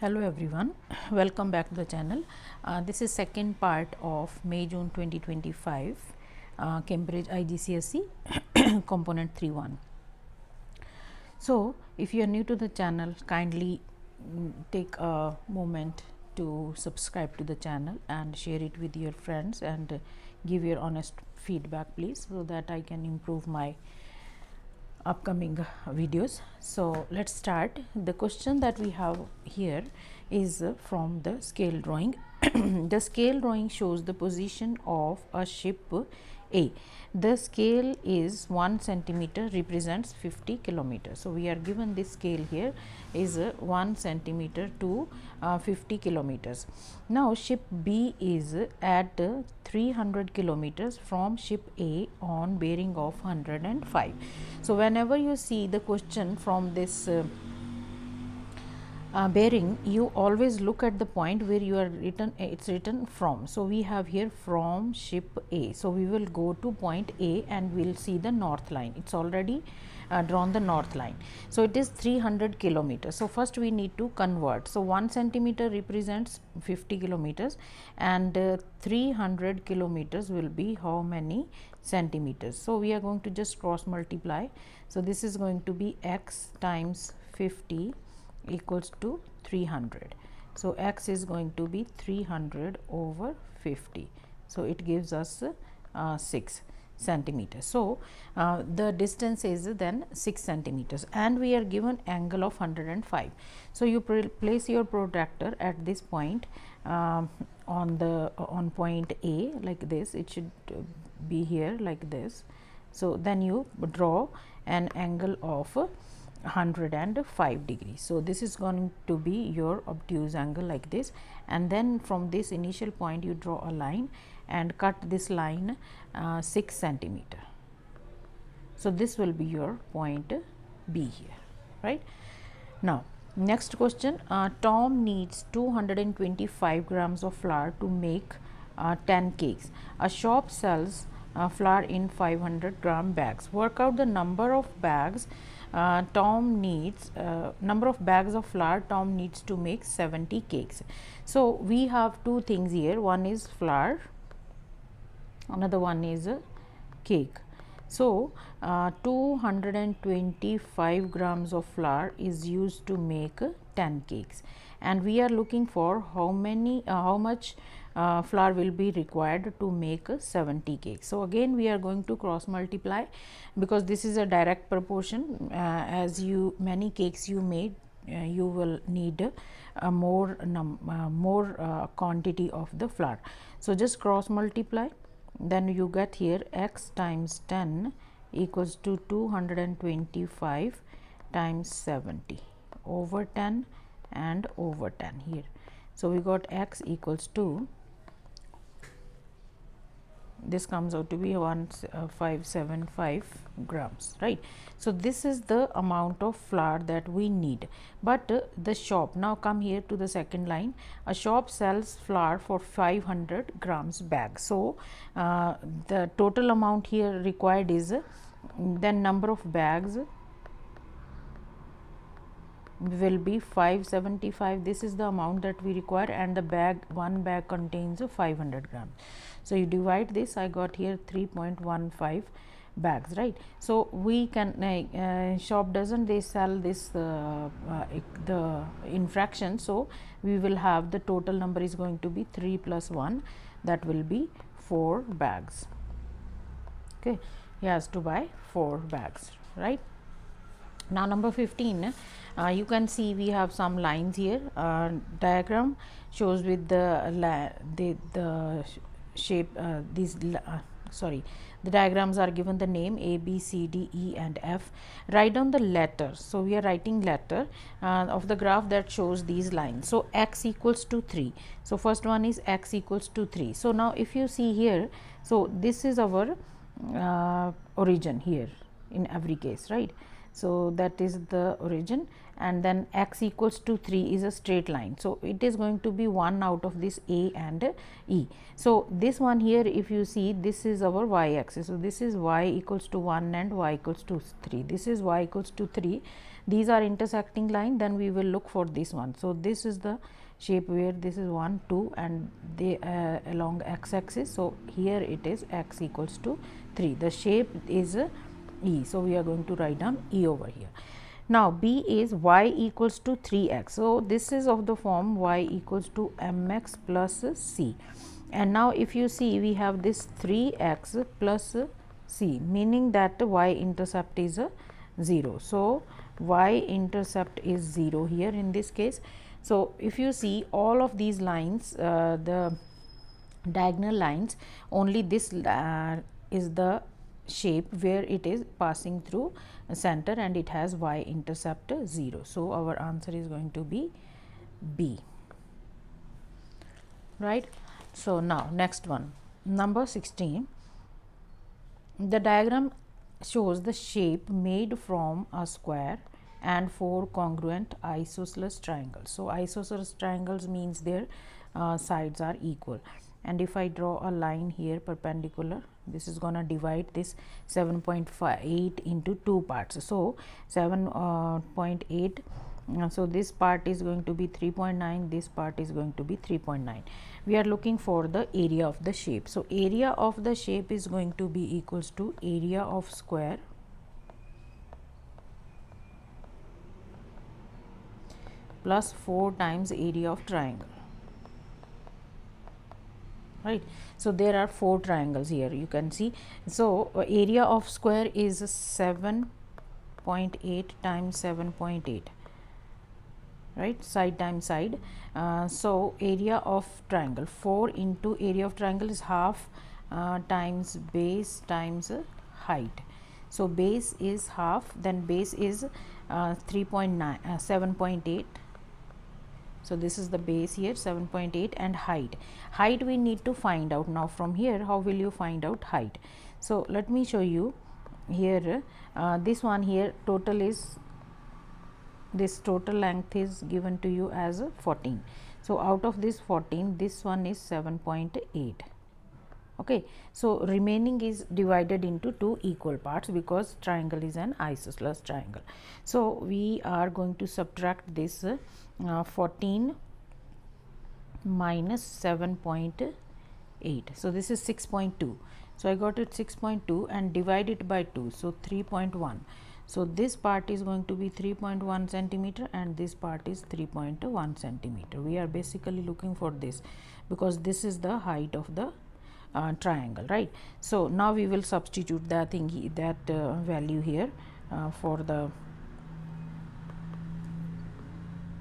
Hello everyone, welcome back to the channel. This is second part of May-June 2025 Cambridge IGCSE component 3.1. So, if you are new to the channel, kindly take a moment to subscribe to the channel and share it with your friends and give your honest feedback please, so that I can improve my upcoming videos. So let's start. The question that we have here is from the scale drawing. The scale drawing shows the position of a ship A. The scale is 1 centimeter, represents 50 kilometers. So we are given this scale here is 1 centimeter to 50 kilometers. Now ship B is at 300 kilometers from ship A on bearing of 105. So whenever you see the question from this bearing, you always look at the point where you are written, it's written from. So we have here from ship A. So we will go to point A and we'll see the north line. It's already drawn the north line. So it is 300 kilometers. So first we need to convert. So 1 centimeter represents 50 kilometers and 300 kilometers will be how many centimeters. So we are going to just cross multiply. So this is going to be x times 50 equals to 300. So x is going to be 300 over 50. So it gives us 6 centimeters. So the distance is then 6 centimeters and we are given angle of 105. So you place your protractor at this point on point A like this. It should be here like this. So then you draw an angle of 105 degrees. So this is going to be your obtuse angle like this, and then from this initial point you draw a line and cut this line 6 centimeter. So this will be your point B here, right? Now next question, Tom needs 225 grams of flour to make 10 cakes. A shop sells flour in 500 gram bags. Work out the number of bags Tom needs, number of bags of flour Tom needs to make 70 cakes. So we have two things here, one is flour, another one is a cake. So 225 grams of flour is used to make 10 cakes, and we are looking for how much flour will be required to make 70 cakes. So again we are going to cross multiply, because this is a direct proportion. As many cakes you made, you will need more quantity of the flour. So just cross multiply, then you get here x times 10 equals to 225 times 70 over 10 and over 10 here. So we got x equals to, this comes out to be 1575 grams, right? So this is the amount of flour that we need. But the shop, now come here to the second line, a shop sells flour for 500 grams bag. So the total amount here required is then number of bags will be 575. This is the amount that we require, and the one bag contains 500 grams. So you divide this, I got here 3.15 bags, right? So we can shop doesn't they sell this the in fractions, so we will have the total number is going to be 3 plus 1, that will be 4 bags. Okay, he has to buy 4 bags, right? Now number 15, you can see we have some lines here. Diagram shows with the shape the diagrams are given the name A, B, C, D, E and F. Write down the letter. So we are writing letter of the graph that shows these lines. So x equals to 3. So first one is x equals to 3. So now if you see here, so this is our origin here in every case, right? So that is the origin, and then x equals to 3 is a straight line. So it is going to be one out of this A and E. So this one here, if you see, this is our y axis. So this is y equals to 1 and y equals to 3. This is y equals to 3. These are intersecting line, then we will look for this one. So this is the shape where this is 1, 2 and they along x axis. So here it is x equals to 3. The shape is E. So we are going to write down E over here. Now B is y equals to 3x. So this is of the form y equals to mx plus c. And now if you see, we have this 3x plus c, meaning that y intercept is 0. So y intercept is 0 here in this case. So if you see all of these lines, the diagonal lines, only this is the shape where it is passing through center and it has y intercept 0. So our answer is going to be B, right. So now next one, number 16. The diagram shows the shape made from a square and 4 congruent isosceles triangles. So isosceles triangles means their sides are equal, and if I draw a line here perpendicular, this is gonna divide this 7.8 into 2 parts. So 7.8, so this part is going to be 3.9, this part is going to be 3.9. We are looking for the area of the shape. So area of the shape is going to be equals to area of square plus 4 times area of triangle, right. So there are 4 triangles here, you can see. So area of square is 7.8 times 7.8, right, side times side. So area of triangle, 4 into area of triangle is half times base times height. So base is half, then base is 3.9 7.8. So this is the base here, 7.8, and height we need to find out. Now from here, how will you find out height? So let me show you here. This one here, total is, this total length is given to you as 14. So out of this 14, this one is 7.8. Okay, so remaining is divided into 2 equal parts because triangle is an isosceles triangle. So we are going to subtract this 14 minus 7.8. So this is 6.2. So I got it 6.2 and divide it by 2. So 3.1. So this part is going to be 3.1 centimeter and this part is 3.1 centimeter. We are basically looking for this because this is the height of the triangle, right. So now we will substitute that thing, that value here for the,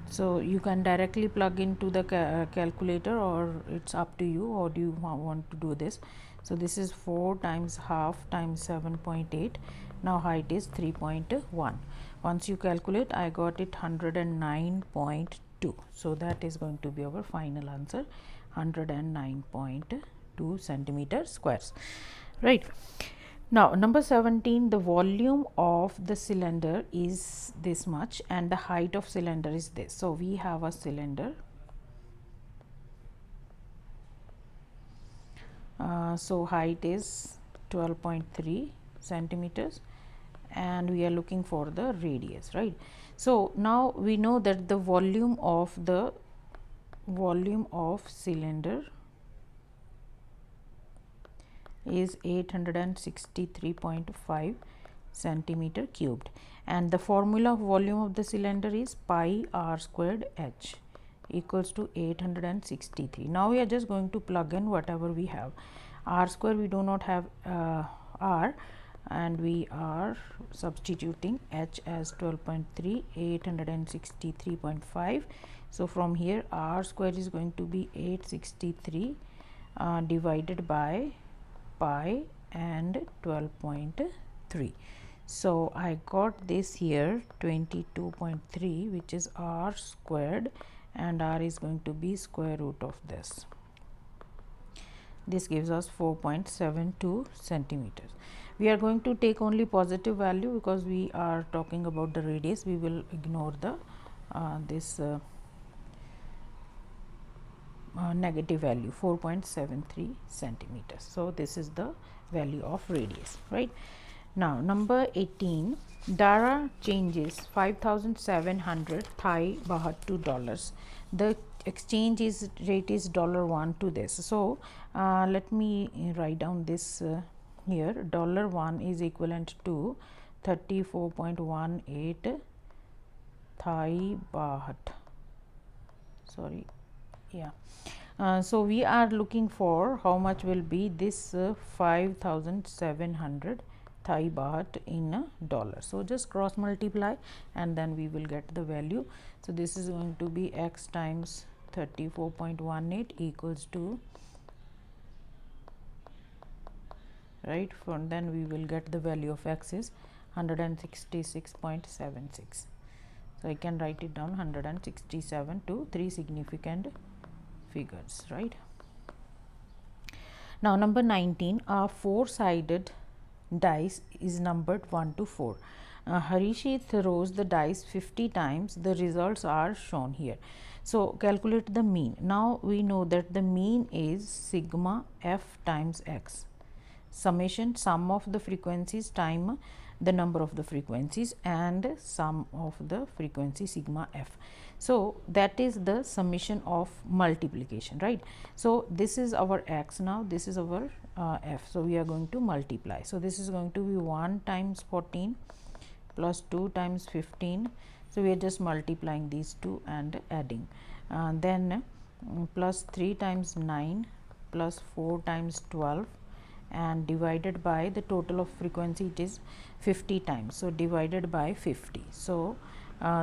so you can directly plug into the calculator, or it's up to you how do you want to do this. So this is 4 times half times 7.8. now height is 3.1. once you calculate, I got it 109.2. so that is going to be our final answer, 109.2 centimeter squares, right. Now number 17, the volume of the cylinder is this much and the height of cylinder is this. So we have a cylinder, so height is 12.3 centimeters and we are looking for the radius, right. So now we know that the volume of cylinder is 863.5 centimeter cubed, and the formula of volume of the cylinder is pi r squared h equals to 863. Now we are just going to plug in whatever we have. R square we do not have r, and we are substituting h as 12.3, 863.5. so from here r square is going to be 863 divided by pi and 12.3. so I got this here 22.3, which is r squared, and r is going to be square root of this. This gives us 4.72 centimeters. We are going to take only positive value because we are talking about the radius. We will ignore the this negative value 4.73 centimeters. So, this is the value of radius, right. Now, number 18, Dara changes 5,700 Thai baht to dollars. The exchange rate is $1 to this. So, let me write down this here. $1 is equivalent to 34.18 Thai baht. Sorry, yeah. So, we are looking for how much will be this 5,700 Thai baht in a dollar. So, just cross multiply and then we will get the value. So, this is going to be x times 34.18 equals to, right, from then we will get the value of x is 166.76. So, I can write it down 167 to 3 significant figures, right. Now, number 19, a 4-sided dice is numbered 1 to 4. Harishi throws the dice 50 times. The results are shown here. So, calculate the mean. Now, we know that the mean is sigma f times x, summation sum of the frequencies time the number of the frequencies and sum of the frequency sigma f. So, that is the summation of multiplication, right. So, this is our x now, this is our f. So, we are going to multiply. So, this is going to be 1 times 14 plus 2 times 15. So, we are just multiplying these two and adding, then plus 3 times 9 plus 4 times 12 and divided by the total of frequency, it is 50 times. So, divided by 50. So,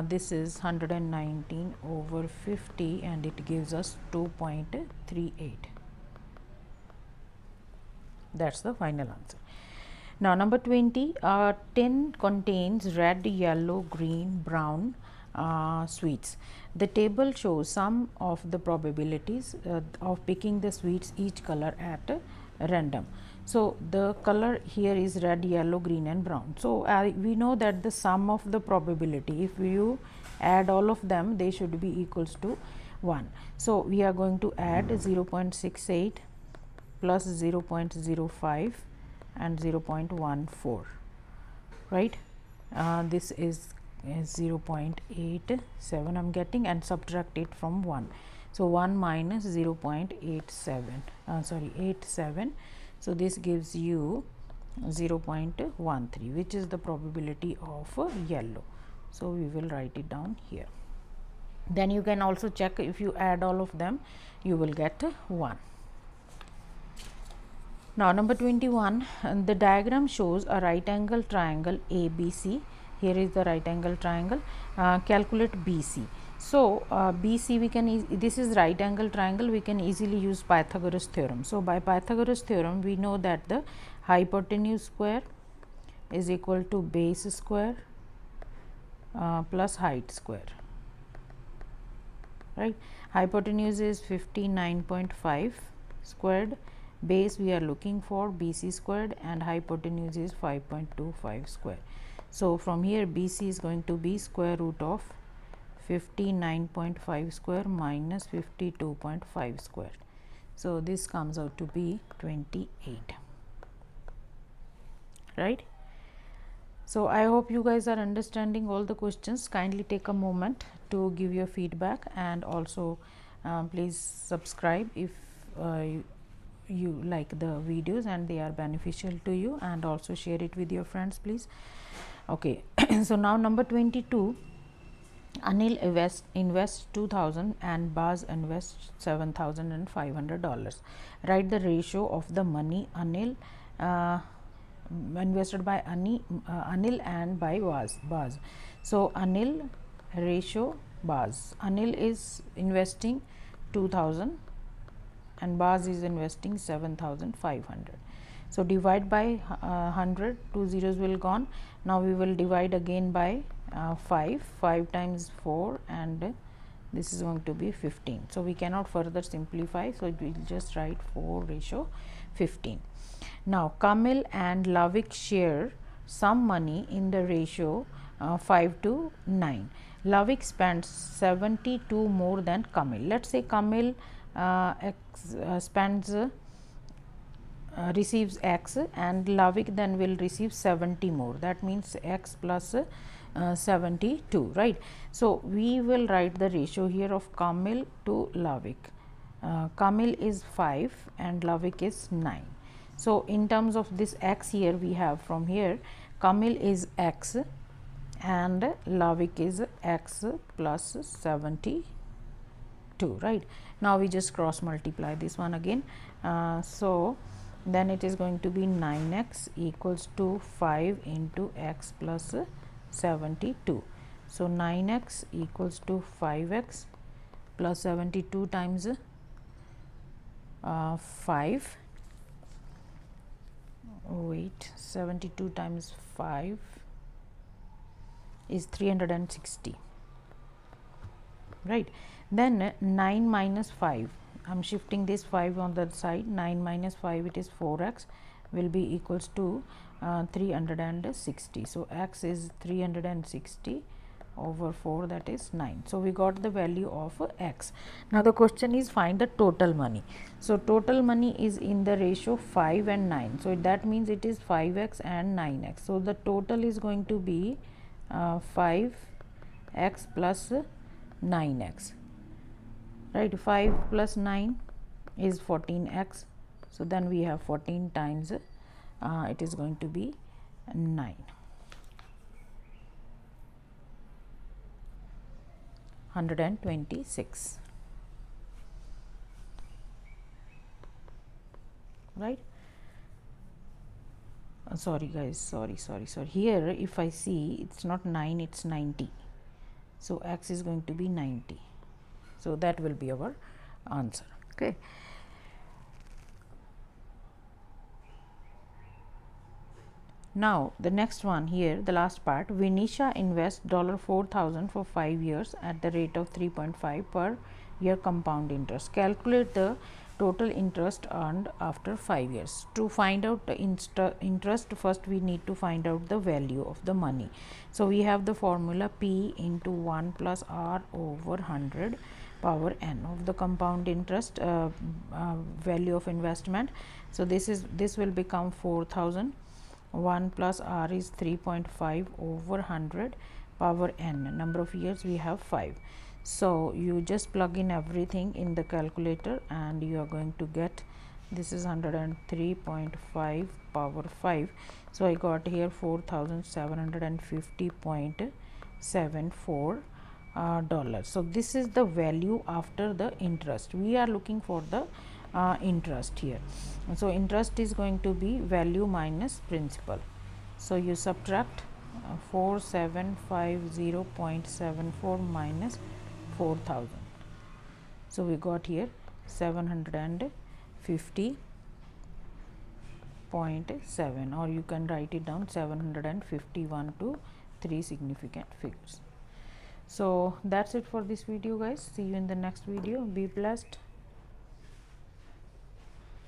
this is 119 over 50 and it gives us 2.38. That is the final answer. Now, number 20, a tin contains red, yellow, green, brown sweets. The table shows some of the probabilities of picking the sweets each color at random. So, the color here is red, yellow, green and brown. So, we know that the sum of the probability, if you add all of them, they should be equals to 1. So, we are going to add 0.68 plus 0.05 and 0.14, right. This is 0.87 I am getting and subtract it from 1. So, 1 minus 0.87 87. So, this gives you 0.13, which is the probability of yellow. So, we will write it down here. Then you can also check, if you add all of them, you will get 1. Now, number 21, the diagram shows a right angle triangle ABC. Here is the right angle triangle. Calculate BC. So, BC we can, this is right angle triangle, we can easily use Pythagoras theorem. So, by Pythagoras theorem we know that the hypotenuse square is equal to base square plus height square, right. Hypotenuse is 59.5 squared, base we are looking for BC squared and hypotenuse is 5.25 square. So, from here BC is going to be square root of 59.5 square minus 52.5 square. So, this comes out to be 28, right. So, I hope you guys are understanding all the questions. Kindly take a moment to give your feedback and also please subscribe if you like the videos and they are beneficial to you, and also share it with your friends, please. Okay. So, now number 22, Anil invests 2,000 and Baz invests $7,500. Write the ratio of the money Anil invested by Anil and by Baz. So, Anil ratio Baz. Anil is investing 2,000 and Baz is investing 7,500. So, divide by 100, 2 zeros will gone. Now, we will divide again by 5 times 4 and this is going to be 15. So we cannot further simplify, so we will just write 4:15. Now Kamil and Lavik share some money in the ratio 5:9. Lavik spends 72 more than Kamil. Let's say Kamil spends receives x and Lavik then will receive 70 more. That means x plus 72, right? So we will write the ratio here of Kamil to Lavik. Kamil is 5 and Lavik is 9. So in terms of this x here, we have from here Kamil is x and Lavik is x plus 72, right? Now we just cross multiply this one again. So then it is going to be 9x equals to 5 into x plus 72. So 9x equals to 5x plus 72 times 5. Wait, 72 times 5 is 360, right? Then 9 minus 5, I am shifting this 5 on the side. 9 minus 5, it is 4x, will be equals to 360. So x is 360 over 4, that is 9. So we got the value of x. Now the question is find the total money. So total money is in the ratio 5 and 9. So that means it is 5x and 9x. So the total is going to be 5x plus 9x, right? 5 plus 9 is 14x. So then we have 14 times it is going to be 9. 126, right? Sorry guys, sorry. Here if I see, it's not 9, it's 90. So x is going to be 90. So that will be our answer. Okay. Now the next one here, the last part, Vinisha invests $4,000 for 5 years at the rate of 3.5 per year compound interest. Calculate the total interest earned after 5 years. To find out the interest, first we need to find out the value of the money. So we have the formula P into 1 plus R over 100 power n of the compound interest value of investment. So this will become 4,000. 1 plus R is 3.5 over 100 power n. Number of years we have 5. So you just plug in everything in the calculator and you are going to get, this is 103.5 power 5. So I got here 4,750.74 dollars. So this is the value after the interest. We are looking for the interest here. So interest is going to be value minus principal. So you subtract 4750.74 minus 4,000. So we got here 750.7, or you can write it down 751 to 3 significant figures. So that's it for this video guys. See you in the next video. Be blessed.